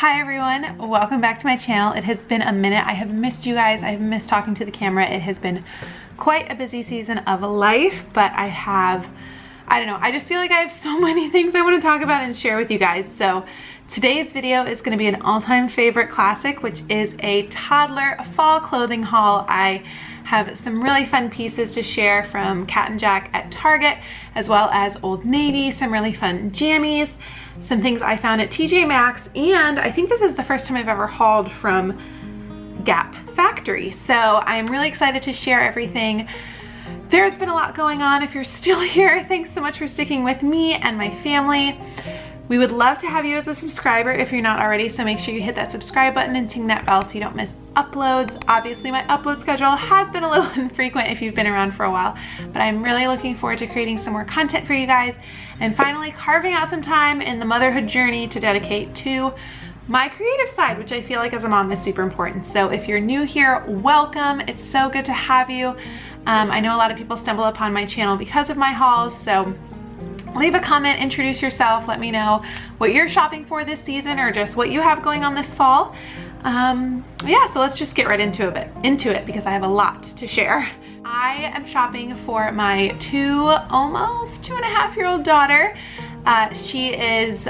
Hi everyone, welcome back to my channel. It has been a minute. I have missed you guys. I have missed talking to the camera. It has been quite a busy season of life, but I don't know, I just feel like I have so many things I want to talk about and share with you guys. So today's video is going to be an all-time favorite classic, which is a toddler fall clothing haul. I have some really fun pieces to share from Cat and Jack at Target, as well as Old Navy, some really fun jammies, some things I found at TJ Maxx, and I think this is the first time I've ever hauled from Gap Factory. So I'm really excited to share everything. There's been a lot going on. If you're still here, thanks so much for sticking with me and my family. We would love to have you as a subscriber if you're not already, so make sure you hit that subscribe button and ting that bell so you don't miss uploads. Obviously, my upload schedule has been a little infrequent if you've been around for a while, but I'm really looking forward to creating some more content for you guys and finally carving out some time in the motherhood journey to dedicate to my creative side, which I feel like as a mom is super important. So if you're new here, welcome. It's so good to have you. I know a lot of people stumble upon my channel because of my hauls, so leave a comment, introduce yourself, let me know what you're shopping for this season or just what you have going on this fall. Yeah, so let's just get right into it because I have a lot to share. I am shopping for my almost 2.5-year-old daughter. She is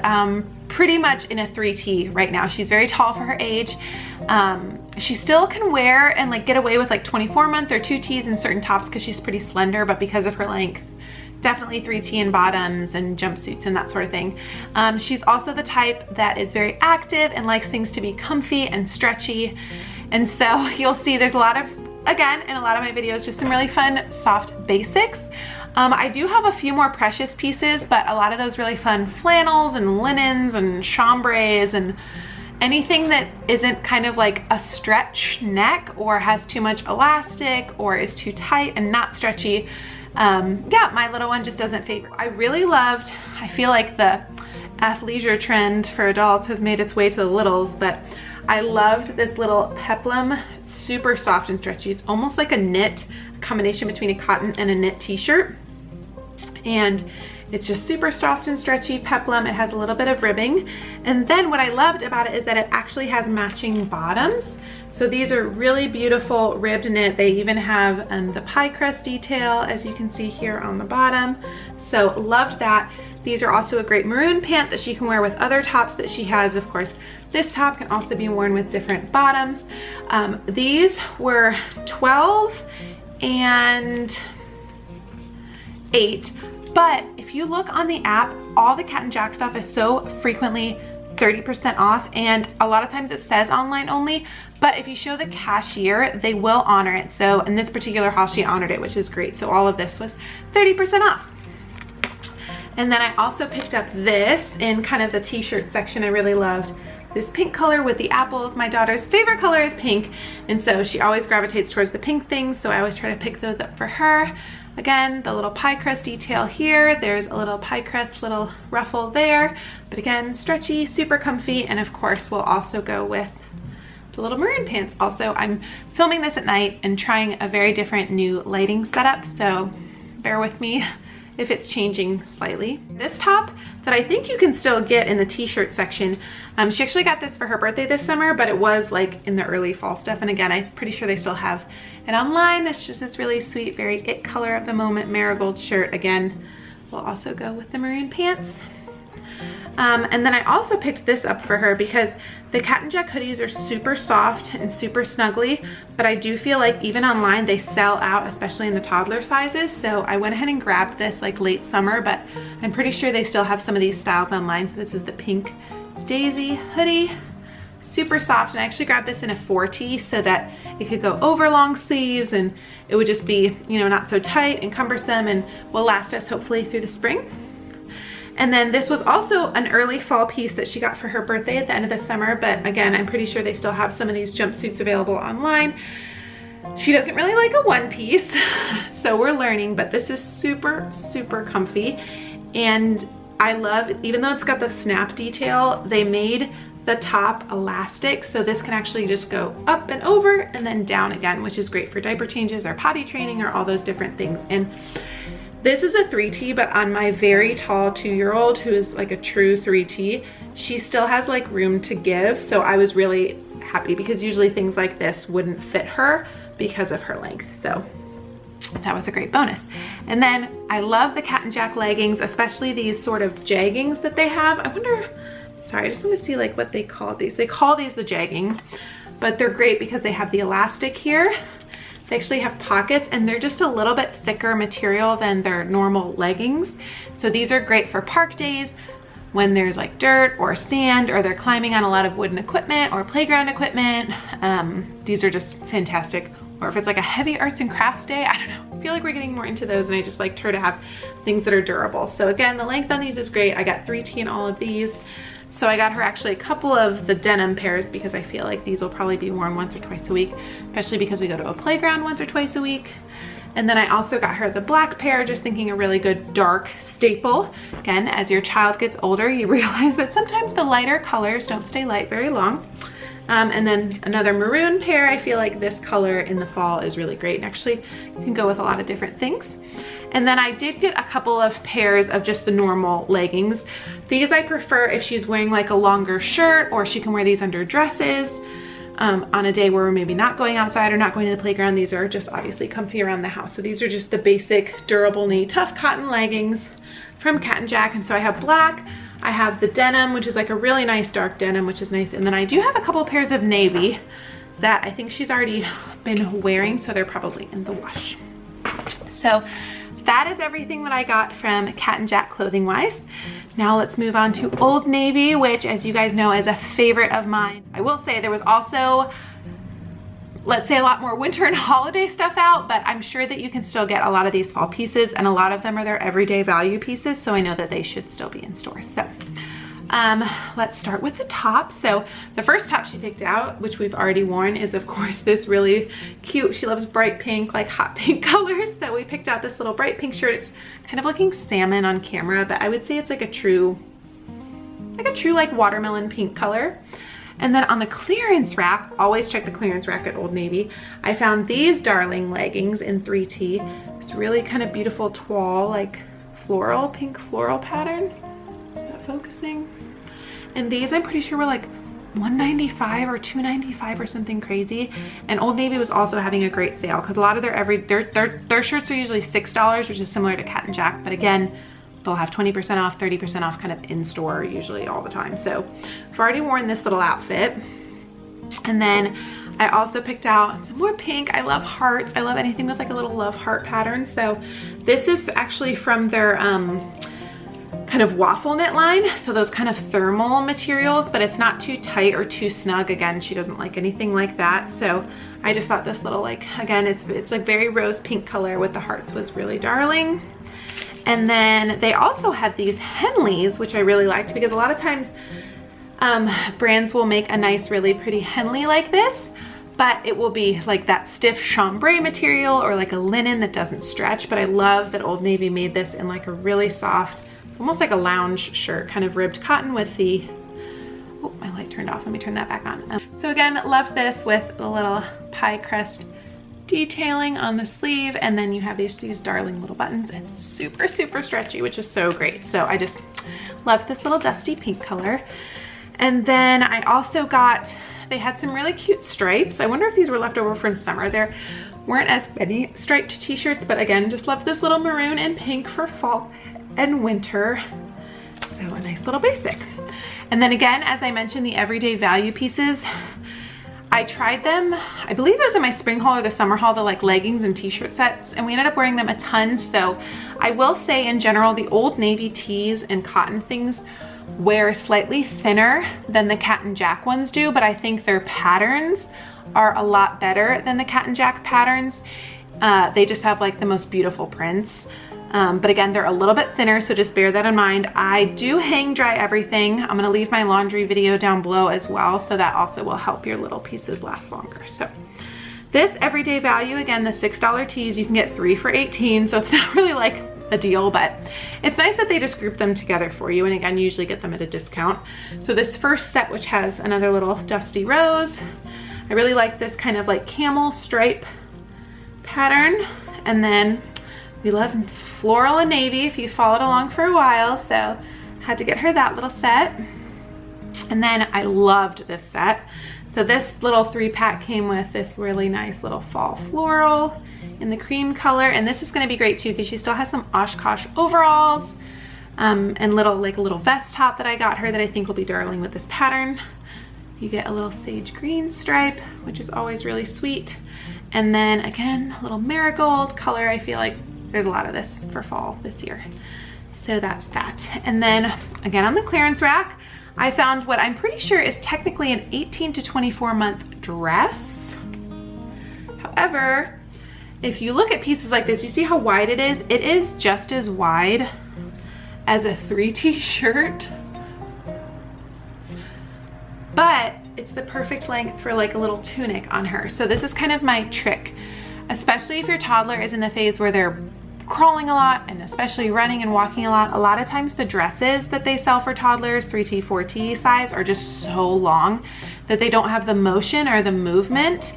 pretty much in a 3T right now. She's very tall for her age. She still can wear and like get away with like 24-month or 2Ts in certain tops because she's pretty slender, but because of her length, definitely 3T in bottoms and jumpsuits and that sort of thing. She's also the type that is very active and likes things to be comfy and stretchy. And so you'll see there's a lot of, again, in a lot of my videos, just some really fun soft basics. I do have a few more precious pieces, but a lot of those really fun flannels and linens and chambrays and anything that isn't kind of like a stretch neck or has too much elastic or is too tight and not stretchy. Yeah, my little one just doesn't favor. I really loved, I feel like the athleisure trend for adults has made its way to the littles, but I loved this little peplum. It's super soft and stretchy. It's almost like a knit, a combination between a cotton and a knit t-shirt. And it's just super soft and stretchy peplum. It has a little bit of ribbing. And then what I loved about it is that it actually has matching bottoms. So these are really beautiful ribbed knit. They even have the pie crust detail, as you can see here on the bottom. So loved that. These are also a great maroon pant that she can wear with other tops that she has. Of course, this top can also be worn with different bottoms. These were 12 and 8. But if you look on the app, all the Cat and Jack stuff is so frequently 30% off, and a lot of times it says online only, but if you show the cashier, they will honor it. So in this particular haul, she honored it, which is great. So all of this was 30% off. And then I also picked up this in kind of the t-shirt section. I really loved this pink color with the apples. My daughter's favorite color is pink, and so she always gravitates towards the pink things, so I always try to pick those up for her. Again, the little pie crust detail here. There's a little pie crust little ruffle there, but again, stretchy, super comfy, and of course will also go with the little maroon pants. Also, I'm filming this at night and trying a very different new lighting setup, so bear with me if it's changing slightly. This top that I think you can still get in the t-shirt section, she actually got this for her birthday this summer, but it was like in the early fall stuff. And again, I'm pretty sure they still have it online. That's just this really sweet, very it color of the moment marigold shirt. Again, will also go with the maroon pants. And then I also picked this up for her because the Cat and Jack hoodies are super soft and super snuggly, but I do feel like even online they sell out, especially in the toddler sizes. So I went ahead and grabbed this like late summer, but I'm pretty sure they still have some of these styles online. So this is the pink daisy hoodie, super soft. And I actually grabbed this in a 4T so that it could go over long sleeves and it would just be, you know, not so tight and cumbersome and will last us hopefully through the spring. And then this was also an early fall piece that she got for her birthday at the end of the summer, but again, I'm pretty sure they still have some of these jumpsuits available online. She doesn't really like a one piece, so we're learning, but this is super, super comfy. And I love, even though it's got the snap detail, they made the top elastic, so this can actually just go up and over and then down again, which is great for diaper changes or potty training or all those different things. And this is a 3T, but on my very tall 2-year-old who is like a true 3T, she still has like room to give. So I was really happy because usually things like this wouldn't fit her because of her length. So that was a great bonus. And then I love the Cat and Jack leggings, especially these sort of jeggings that they have. I wonder, sorry, I just want to see like what they call these. They call these the jegging, but they're great because they have the elastic here. They actually have pockets and they're just a little bit thicker material than their normal leggings. So these are great for park days when there's like dirt or sand or they're climbing on a lot of wooden equipment or playground equipment. These are just fantastic. Or if it's like a heavy arts and crafts day, I don't know. I feel like we're getting more into those and I just liked her to have things that are durable. So again, the length on these is great. I got 3T in all of these. So I got her actually a couple of the denim pairs because I feel like these will probably be worn once or twice a week, especially because we go to a playground once or twice a week. And then I also got her the black pair, just thinking a really good dark staple. Again, as your child gets older, you realize that sometimes the lighter colors don't stay light very long. And then another maroon pair. I feel like this color in the fall is really great and actually you can go with a lot of different things. And then I did get a couple of pairs of just the normal leggings. These I prefer if she's wearing like a longer shirt, or she can wear these under dresses on a day where we're maybe not going outside or not going to the playground. These are just obviously comfy around the house. So these are just the basic durable knee tough cotton leggings from Cat and Jack. And so I have black, I have the denim, which is like a really nice dark denim, which is nice. And then I do have a couple of pairs of navy that I think she's already been wearing, so they're probably in the wash. So that is everything that I got from Cat and Jack clothing wise. Now let's move on to Old Navy, which as you guys know is a favorite of mine. I will say there was also, let's say, a lot more winter and holiday stuff out, but I'm sure that you can still get a lot of these fall pieces, and a lot of them are their everyday value pieces, so I know that they should still be in stores. So let's start with the top. So the first top she picked out, which we've already worn, is of course this really cute, she loves bright pink, like hot pink colors. So we picked out this little bright pink shirt. It's kind of looking salmon on camera, but I would say it's like a true like watermelon pink color. And then on the clearance rack, always check the clearance rack at Old Navy, I found these darling leggings in 3T. It's really kind of beautiful toile, like floral, pink floral pattern. Is that focusing? And these I'm pretty sure were like $195 or $295 or something crazy. And Old Navy was also having a great sale because a lot of their shirts are usually $6, which is similar to Cat and Jack, but again, they'll have 20% off, 30% off kind of in store usually all the time. So I've already worn this little outfit. And then I also picked out some more pink. I love hearts. I love anything with like a little love heart pattern. So this is actually from their kind of waffle knit line. So those kind of thermal materials, but it's not too tight or too snug. Again, she doesn't like anything like that. So I just thought this little, like, again, it's like very rose pink color with the hearts was really darling. And then they also had these Henleys, which I really liked because a lot of times brands will make a nice, really pretty Henley like this, but it will be like that stiff chambray material or like a linen that doesn't stretch. But I love that Old Navy made this in like a really soft, almost like a lounge shirt, kind of ribbed cotton with the, oh, my light turned off. Let me turn that back on. So again, loved this with the little pie crust detailing on the sleeve, and then you have these darling little buttons, and super stretchy, which is so great. So I just love this little dusty pink color. And then I also got, they had some really cute stripes. I wonder if these were left over from summer. There weren't as many striped t-shirts, but again, just love this little maroon and pink for fall and winter. So a nice little basic. And then again, as I mentioned, the everyday value pieces, I tried them, I believe it was in my spring haul or the summer haul, the like leggings and t-shirt sets, and we ended up wearing them a ton. So I will say in general, the Old Navy tees and cotton things wear slightly thinner than the Cat and Jack ones do, but I think their patterns are a lot better than the Cat and Jack patterns. They just have like the most beautiful prints. But again, they're a little bit thinner, so just bear that in mind. I do hang dry everything. I'm gonna leave my laundry video down below as well, so that also will help your little pieces last longer. So this everyday value, again, the $6 tees, you can get 3 for $18, so it's not really like a deal, but it's nice that they just group them together for you. And again, you usually get them at a discount. So this first set, which has another little dusty rose, I really like this kind of like camel stripe pattern. And then we love floral and navy if you followed along for a while, so had to get her that little set. And then I loved this set. So this little 3-pack came with this really nice little fall floral in the cream color. And this is gonna be great too because she still has some Oshkosh overalls and like a little vest top that I got her that I think will be darling with this pattern. You get a little sage green stripe, which is always really sweet. And then again, a little marigold color. I feel like there's a lot of this for fall this year. So that's that. And then again, on the clearance rack, I found what I'm pretty sure is technically an 18 to 24 month dress. However, if you look at pieces like this, you see how wide it is? It is just as wide as a 3T shirt, but it's the perfect length for like a little tunic on her. So this is kind of my trick, especially if your toddler is in the phase where they're crawling a lot and especially running and walking a lot. A lot of times the dresses that they sell for toddlers, 3T, 4T size, are just so long that they don't have the motion or the movement.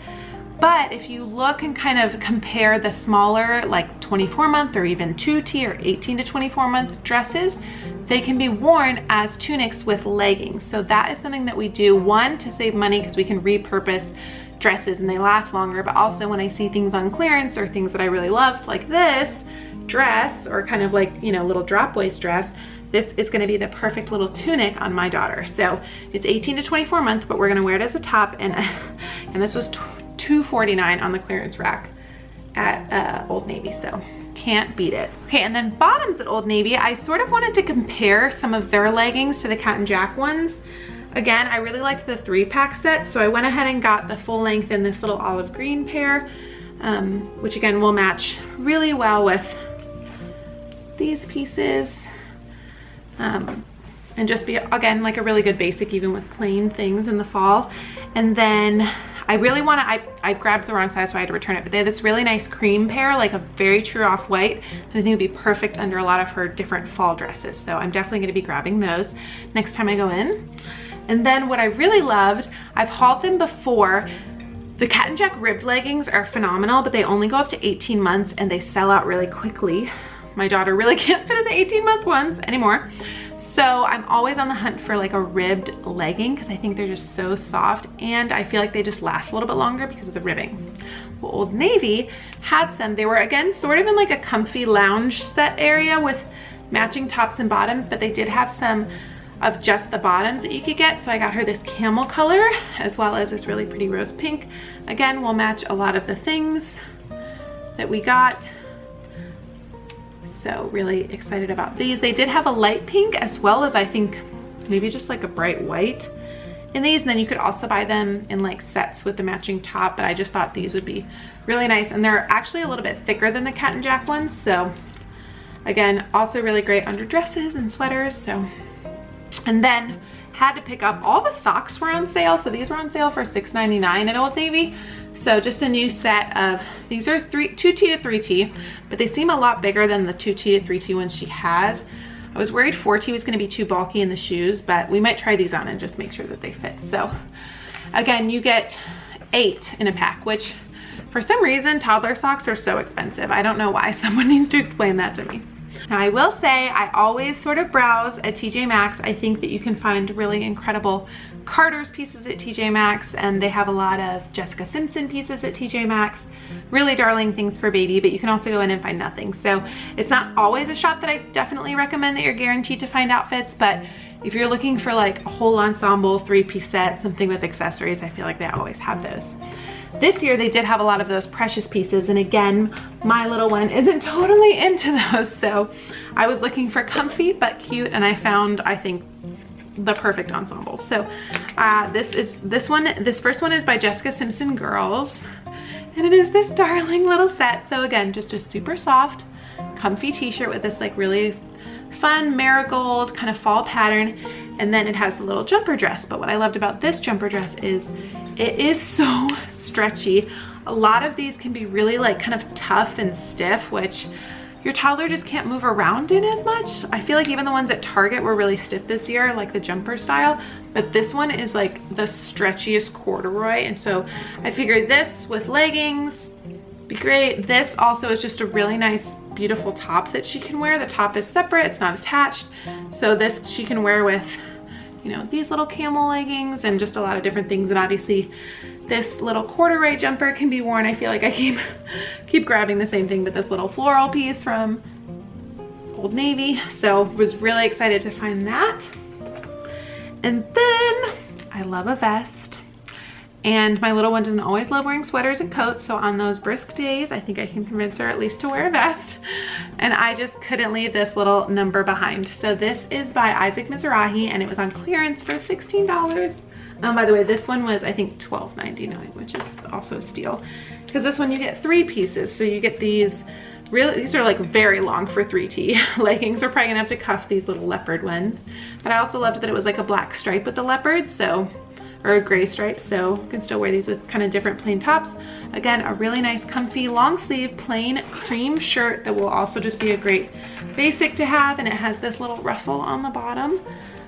But if you look and kind of compare the smaller, like 24 month or even 2T or 18 to 24 month dresses, they can be worn as tunics with leggings. So that is something that we do, one, to save money because we can repurpose dresses and they last longer, but also when I see things on clearance or things that I really loved, like this dress or kind of like, you know, little drop waist dress, this is going to be the perfect little tunic on my daughter. So it's 18 to 24 months, but we're going to wear it as a top, and this was $2.49 on the clearance rack at Old Navy, so can't beat it. Okay, and then bottoms at Old Navy, I sort of wanted to compare some of their leggings to the Cat and Jack ones. Again, I really liked the 3-pack set, so I went ahead and got the full length in this little olive green pair, which again will match really well with these pieces, and just be, again, like a really good basic even with plain things in the fall. And then I really want to, I grabbed the wrong size so I had to return it, but they have this really nice cream pair, like a very true off-white, that I think would be perfect under a lot of her different fall dresses. So I'm definitely going to be grabbing those next time I go in. And then what I really loved, I've hauled them before, the Cat and Jack ribbed leggings are phenomenal, but they only go up to 18 months and they sell out really quickly. My daughter really can't fit in the 18-month ones anymore. So I'm always on the hunt for like a ribbed legging because I think they're just so soft and I feel like they just last a little bit longer because of the ribbing. Well, Old Navy had some. They were again sort of in like a comfy lounge set area with matching tops and bottoms, but they did have some of just the bottoms that you could get. So I got her this camel color as well as this really pretty rose pink. Again, will match a lot of the things that we got. So really excited about these. They did have a light pink as well as I think maybe just like a bright white in these. And then you could also buy them in like sets with the matching top, but I just thought these would be really nice. And they're actually a little bit thicker than the Cat and Jack ones. So again, also really great under dresses and sweaters. So, and then had to pick up, all the socks were on sale. So these were on sale for $6.99 at Old Navy. So just a new set of, these are 2T to 3T, but they seem a lot bigger than the 2T to 3T ones she has. I was worried 4T was gonna be too bulky in the shoes, but we might try these on and just make sure that they fit. So again, you get 8 in a pack, which for some reason, toddler socks are so expensive. I don't know why. Someone needs to explain that to me. Now I will say, I always sort of browse at TJ Maxx. I think that you can find really incredible Carter's pieces at TJ Maxx, and they have a lot of Jessica Simpson pieces at TJ Maxx. Really darling things for baby, but you can also go in and find nothing. So it's not always a shop that I definitely recommend that you're guaranteed to find outfits, but if you're looking for like a whole ensemble 3-piece set, something with accessories, I feel like they always have those. This year they did have a lot of those precious pieces, and again, my little one isn't totally into those, so I was looking for comfy but cute, and I found, I think, the perfect ensemble. So this first one is by Jessica Simpson Girls, and it is this darling little set. So again, just a super soft, comfy t-shirt with this like really fun marigold kind of fall pattern, and then it has a little jumper dress. But what I loved about this jumper dress is it is so stretchy. A lot of these can be really like kind of tough and stiff, which your toddler just can't move around in as much. I feel like even the ones at Target were really stiff this year, like the jumper style, but this one is like the stretchiest corduroy. And so I figured this with leggings be great. This also is just a really nice, beautiful top that she can wear. The top is separate, it's not attached. So this she can wear with you know, these little camel leggings and just a lot of different things. And obviously this little corduroy jumper can be worn. I feel like I keep grabbing the same thing, but this little floral piece from Old Navy. So was really excited to find that. And then I love a vest. And my little one doesn't always love wearing sweaters and coats, so on those brisk days, I think I can convince her at least to wear a vest. And I just couldn't leave this little number behind. So this is by Isaac Mizrahi, and it was on clearance for $16. By the way, this one was, I think, $12.99, which is also a steal. Because this one you get 3 pieces, so you get these these are like very long for 3T. Leggings are probably gonna have to cuff these little leopard ones. But I also loved that it was like a black stripe with the leopard, so, or a gray stripe, so you can still wear these with kind of different plain tops. Again, a really nice comfy long sleeve plain cream shirt that will also just be a great basic to have, and it has this little ruffle on the bottom,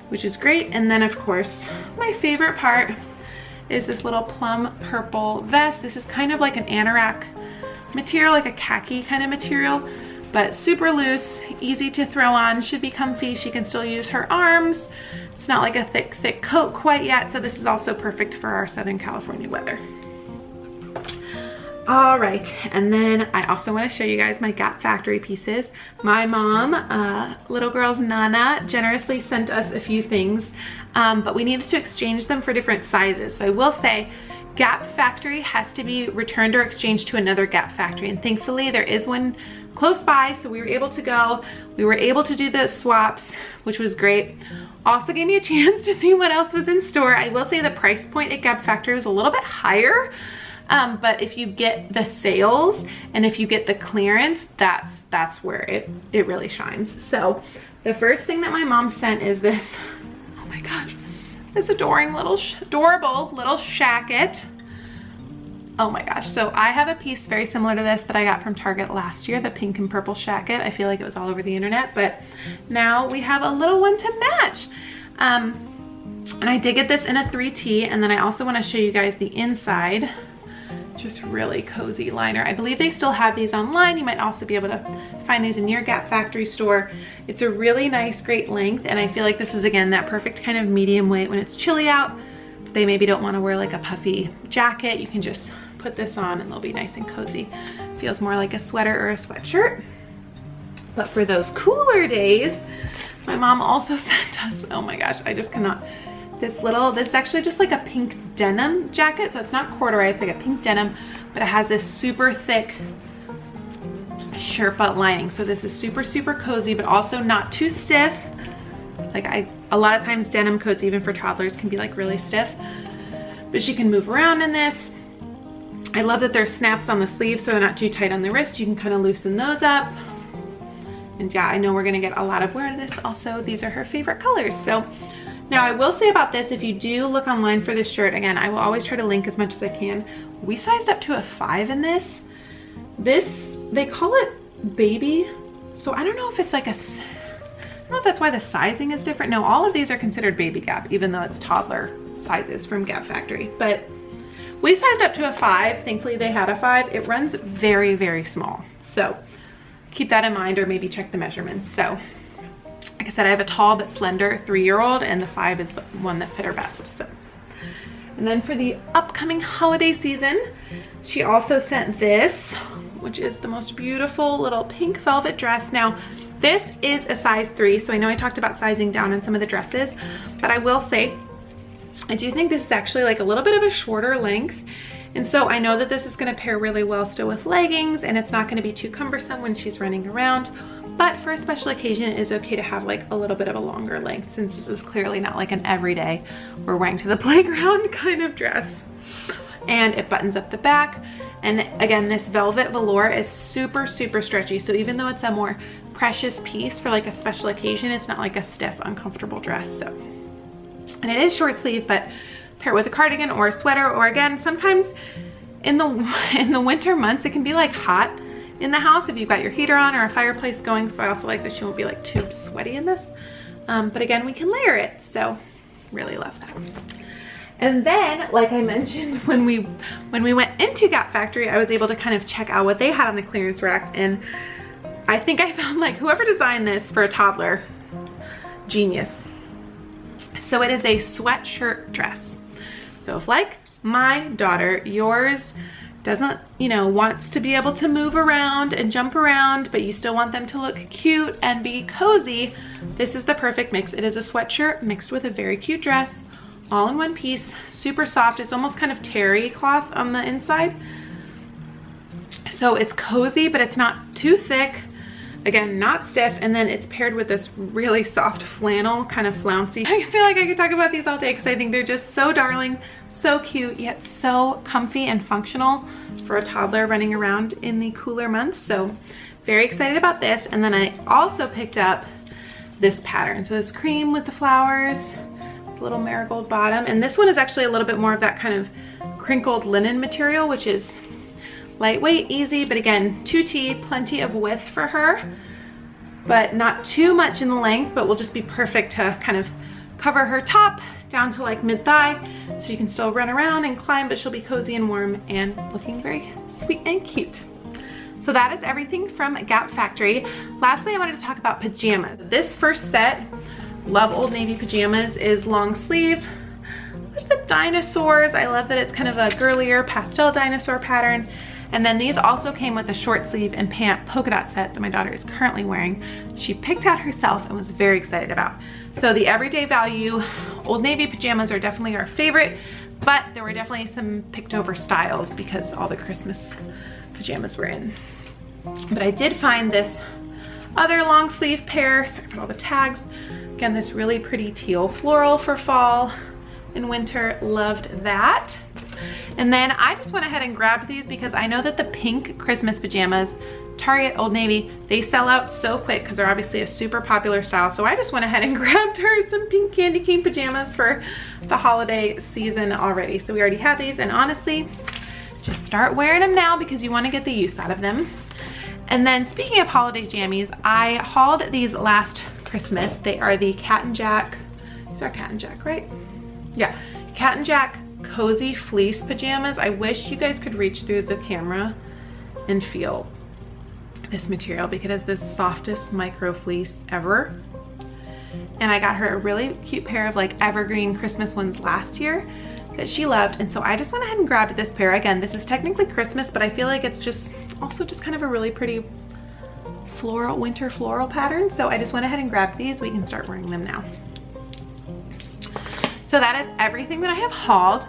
which is great. And then of course, my favorite part is this little plum purple vest. This is kind of like an anorak material, like a khaki kind of material, but super loose, easy to throw on, should be comfy. She can still use her arms. It's not like a thick coat quite yet, so this is also perfect for our Southern California weather. All right, and then I also want to show you guys my Gap Factory pieces. My mom, little girl's Nana, generously sent us a few things, but we needed to exchange them for different sizes. So I will say, Gap Factory has to be returned or exchanged to another Gap Factory, and thankfully there is one close by, so we were able to go. We were able to do the swaps, which was great. Also gave me a chance to see what else was in store. I will say the price point at Gap Factory was a little bit higher, but if you get the sales and if you get the clearance, that's where it really shines. So the first thing that my mom sent is this, oh my gosh, this adorable little shacket. Oh my gosh, so I have a piece very similar to this that I got from Target last year, the pink and purple shacket. I feel like it was all over the internet, but now we have a little one to match. And I did get this in a 3T, and then I also want to show you guys the inside. Just really cozy liner. I believe they still have these online. You might also be able to find these in your Gap Factory store. It's a really nice, great length, and I feel like this is, again, that perfect kind of medium weight when it's chilly out. They maybe don't want to wear like a puffy jacket. You can just put this on and they'll be nice and cozy. Feels more like a sweater or a sweatshirt. But for those cooler days, my mom also sent us, oh my gosh, I just cannot, this is actually just like a pink denim jacket. So it's not corduroy, it's like a pink denim, but it has this super thick Sherpa lining. So this is super, super cozy, but also not too stiff. Like a lot of times denim coats, even for toddlers, can be like really stiff, but she can move around in this. I love that there's snaps on the sleeves, so they're not too tight on the wrist. You can kind of loosen those up. And yeah, I know we're gonna get a lot of wear to this. Also, these are her favorite colors. So now I will say about this, if you do look online for this shirt, again, I will always try to link as much as I can. We sized up to a 5 in this. This, they call it baby. So I don't know if it's like I don't know if that's why the sizing is different. No, all of these are considered baby Gap, even though it's toddler sizes from Gap Factory. But we sized up to a 5. Thankfully they had a 5. It runs very, very small. So keep that in mind, or maybe check the measurements. So like I said, I have a tall but slender 3-year-old, and the 5 is the one that fit her best. So, and then for the upcoming holiday season, she also sent this, which is the most beautiful little pink velvet dress. Now, this is a size 3, so I know I talked about sizing down in some of the dresses, but I will say, I do think this is actually like a little bit of a shorter length. And so I know that this is gonna pair really well still with leggings, and it's not gonna be too cumbersome when she's running around. But for a special occasion, it is okay to have like a little bit of a longer length, since this is clearly not like an everyday we're wearing to the playground kind of dress. And it buttons up the back. And again, this velvet velour is super, super stretchy. So even though it's a more precious piece for like a special occasion, it's not like a stiff, uncomfortable dress. So, and it is short sleeve, but pair it with a cardigan or a sweater, or again, sometimes in the winter months, it can be like hot in the house if you've got your heater on or a fireplace going. So I also like that she won't be like too sweaty in this. But again, we can layer it. So really love that. And then, like I mentioned, when we went into Gap Factory, I was able to kind of check out what they had on the clearance rack. And I think I found like whoever designed this for a toddler, genius. So it is a sweatshirt dress. So if, like my daughter, yours doesn't, you know, wants to be able to move around and jump around, but you still want them to look cute and be cozy, this is the perfect mix. It is a sweatshirt mixed with a very cute dress, all in one piece, super soft. It's almost kind of terry cloth on the inside. So it's cozy, but it's not too thick. Again, not stiff, and then it's paired with this really soft flannel, kind of flouncy. I feel like I could talk about these all day because I think they're just so darling, so cute, yet so comfy and functional for a toddler running around in the cooler months. So very excited about this. And then I also picked up this pattern. So this cream with the flowers, little marigold bottom. And this one is actually a little bit more of that kind of crinkled linen material, which is lightweight, easy, but again, 2T, plenty of width for her, but not too much in the length, but will just be perfect to kind of cover her top down to like mid-thigh, so you can still run around and climb, but she'll be cozy and warm and looking very sweet and cute. So that is everything from Gap Factory. Lastly, I wanted to talk about pajamas. This first set, love Old Navy pajamas, is long sleeve with the dinosaurs. I love that it's kind of a girlier pastel dinosaur pattern. And then these also came with a short sleeve and pant polka dot set that my daughter is currently wearing. She picked out herself and was very excited about. So the everyday value Old Navy pajamas are definitely our favorite, but there were definitely some picked over styles because all the Christmas pajamas were in. But I did find this other long sleeve pair, sorry for all the tags. Again, this really pretty teal floral for fall and winter, loved that. And then I just went ahead and grabbed these because I know that the pink Christmas pajamas, Target, Old Navy, they sell out so quick because they're obviously a super popular style. So I just went ahead and grabbed her some pink candy cane pajamas for the holiday season already. So we already have these, and honestly, just start wearing them now because you want to get the use out of them. And then speaking of holiday jammies, I hauled these last Christmas. They are the Cat and Jack, these are Cat and Jack, right? Yeah, Cat and Jack cozy fleece pajamas. I wish you guys could reach through the camera and feel this material because it is the softest micro fleece ever. And I got her a really cute pair of like evergreen Christmas ones last year that she loved, and so I just went ahead and grabbed this pair. Again, this is technically Christmas, but I feel like it's just also just kind of a really pretty floral, winter floral pattern. So I just went ahead and grabbed these. We can start wearing them now. So that is everything that I have hauled.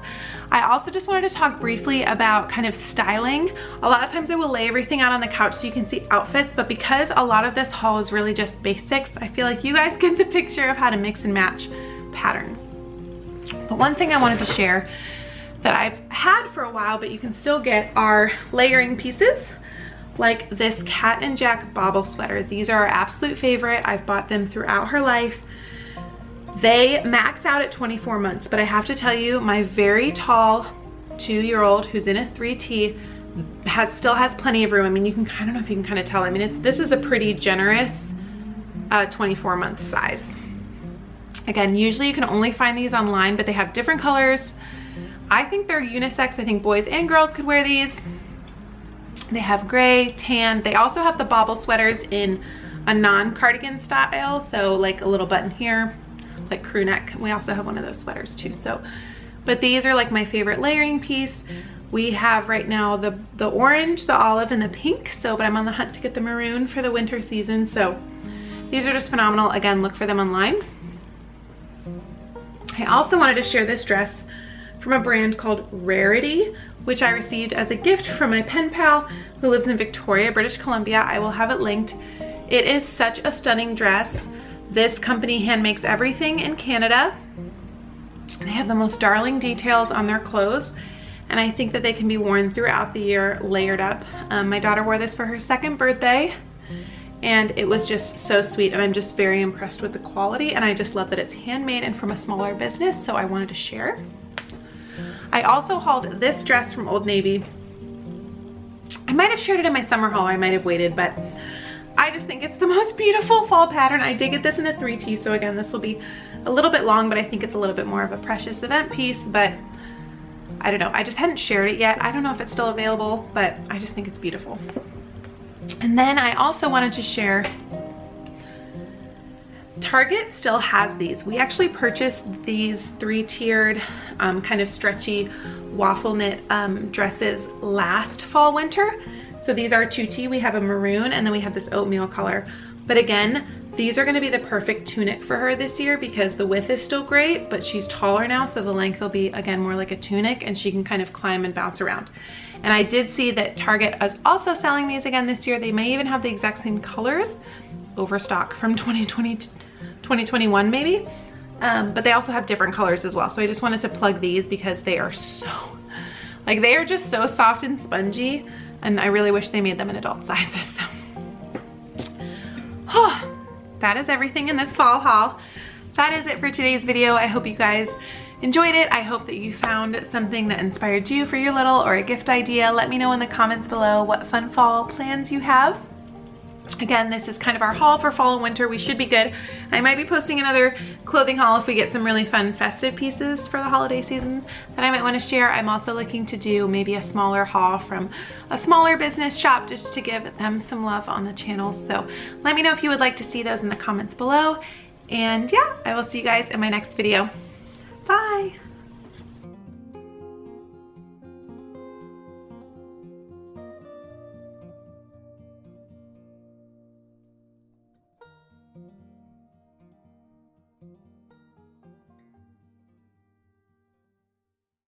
I also just wanted to talk briefly about kind of styling. A lot of times I will lay everything out on the couch so you can see outfits, but because a lot of this haul is really just basics, I feel like you guys get the picture of how to mix and match patterns. But one thing I wanted to share that I've had for a while, but you can still get, are layering pieces like this Cat and Jack bobble sweater. These are our absolute favorite. I've bought them throughout her life. They max out at 24 months, but I have to tell you, my very tall 2-year-old who's in a 3T still has plenty of room. I mean, you can, I don't know if you can kind of tell. I mean, this is a pretty generous 24-month size. Again, usually you can only find these online, but they have different colors. I think they're unisex. I think boys and girls could wear these. They have gray, tan. They also have the bobble sweaters in a non-cardigan style, so like a little button here, like crew neck. We also have one of those sweaters too. So, but these are like my favorite layering piece. We have right now the orange, the olive, and the pink. So, but I'm on the hunt to get the maroon for the winter season. So these are just phenomenal. Again, look for them online. I also wanted to share this dress from a brand called Rarity, which I received as a gift from my pen pal who lives in Victoria, British Columbia. I will have it linked. It is such a stunning dress. This company hand makes everything in Canada. They have the most darling details on their clothes, and I think that they can be worn throughout the year layered up. My daughter wore this for her 2nd birthday, and it was just so sweet, and I'm just very impressed with the quality, and I just love that it's handmade and from a smaller business, so I wanted to share. I also hauled this dress from Old Navy. I might have shared it in my summer haul, or I might have waited, but I just think it's the most beautiful fall pattern. I did get this in a 3T, so again, this will be a little bit long, but I think it's a little bit more of a precious event piece, but I don't know. I just hadn't shared it yet. I don't know if it's still available, but I just think it's beautiful. And then I also wanted to share Target still has these. We actually purchased these 3-tiered kind of stretchy waffle knit dresses last fall winter. So these are 2T. We have a maroon and then we have this oatmeal color. But again, these are going to be the perfect tunic for her this year because the width is still great, but she's taller now, so the length will be again more like a tunic and she can kind of climb and bounce around. And I did see that Target is also selling these again this year. They may even have the exact same colors, overstock from 2020 to 2021 maybe, but they also have different colors as well. So I just wanted to plug these because they are so, like, they are just so soft and spongy, and I really wish they made them in adult sizes. So that is everything in this fall haul. That is it for today's video. I hope you guys enjoyed it. I hope that you found something that inspired you for your little or a gift idea. Let me know in the comments below what fun fall plans you have. Again, this is kind of our haul for fall and winter. We should be good. I might be posting another clothing haul if we get some really fun festive pieces for the holiday season that I might want to share. I'm also looking to do maybe a smaller haul from a smaller business shop just to give them some love on the channel. So let me know if you would like to see those in the comments below. And yeah, I will see you guys in my next video. Bye.